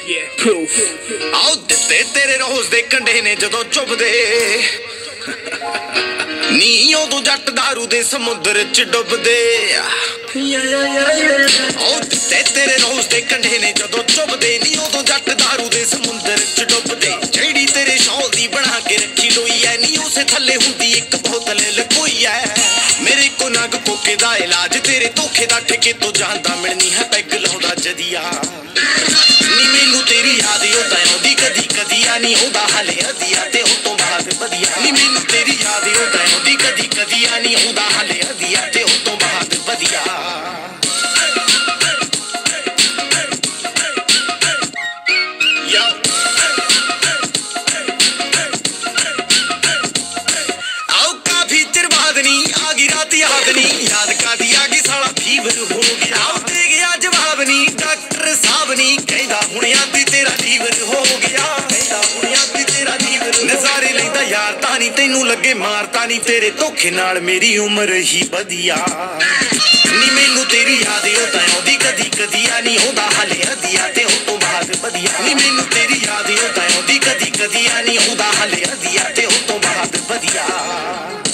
ਆਉ ਦਿੱਤੇ ਤੇਰੇ ਰੋਜ਼ ਦੇ ਕੰਢੇ ਨੇ ਜਦੋਂ ਚੁੱਭਦੇ ਨੀ ਉਦੋਂ ਜੱਟ ਦਾਰੂ ਦੇ ਸਮੁੰਦਰ ਚ ਡੁੱਬਦੇ ਆਉ ਦਿੱਤੇ ਤੇਰੇ ਰੋਜ਼ ਦੇ ਕੰਢੇ ਨੇ ਜਦੋਂ ਚੁੱਭਦੇ ਨੀ ਉਦੋਂ ਜੱਟ ਦਾਰੂ ਦੇ ਸਮੁੰਦਰ ਚ ਡੁੱਬਦੇ ਜਿਹੜੀ ਤੇਰੇ ਸ਼ੌਲ ਦੀ ਬਣਾ ਕੇ ਰੱਖੀ ਲੋਈ ਐ ਨੀ ਉਸੇ ਥੱਲੇ ਹੁੰਦੀ ਇੱਕ ਬੋਤਲ ਲਕੋਈ ਐ ਮੇਰੇ ਕੋ ਨਗ ਕੋਕੇ ਦਾ ਇਲਾਜ ਤੇਰੇ ਧੋਖੇ ਦਾ ਠੇਕੇ ਤੋਂ ਜਾਂਦਾ ਮਿਲਣੀ ਹੈ ਪੈਗ ਲਾਉਂਦਾ ਜਦੀਆ ਨੀ ਮੈਨੂੰ ਤੇਰੀ ਯਾਦ ਆਉਂਦਾ ਆਉਂਦੀ ਕਦੀ ਕਦੀ ਆ ਨੀ ਆਉਂਦਾ ਹਲੇ ਅਧੀਆ ਤੇ ਉਹ ਤੋਂ ਬਾਅਦ ਵਧੀਆ ਨੀ ਮੈਨੂੰ ਤੇਰੀ ਯਾਦ ਆਉਂਦਾ ਆਉਂਦੀ ਕਦੀ ਕਦੀ ਆ ਨੀ ਆਉਂਦਾ ਹਲੇ ਅਧੀਆ ਤੇ ਉਹ ਤੋਂ ਬਾਅਦ ਵਧੀਆ याद का दिया कि साला फीवर हो गया दे गया जवाब नी डॉक्टर साहब नी कहदा हुण याद तेरा लीवर हो गया कहदा हुण याद तेरा लीवर नज़ारे लैंदा यार तानी तैनू लगे मारता नी तेरे धोखे नाल मेरी उम्र ही वधिया नी मैनू तेरी याद आउंदी कदी कदी आ नी आउंदा हाले अधिया ते उस तों बाद वधिया नी मैनू तेरी याद आउंदी कदी कदी आ नी आउंदा हाले अधिया ते उस तों बाद वधिया।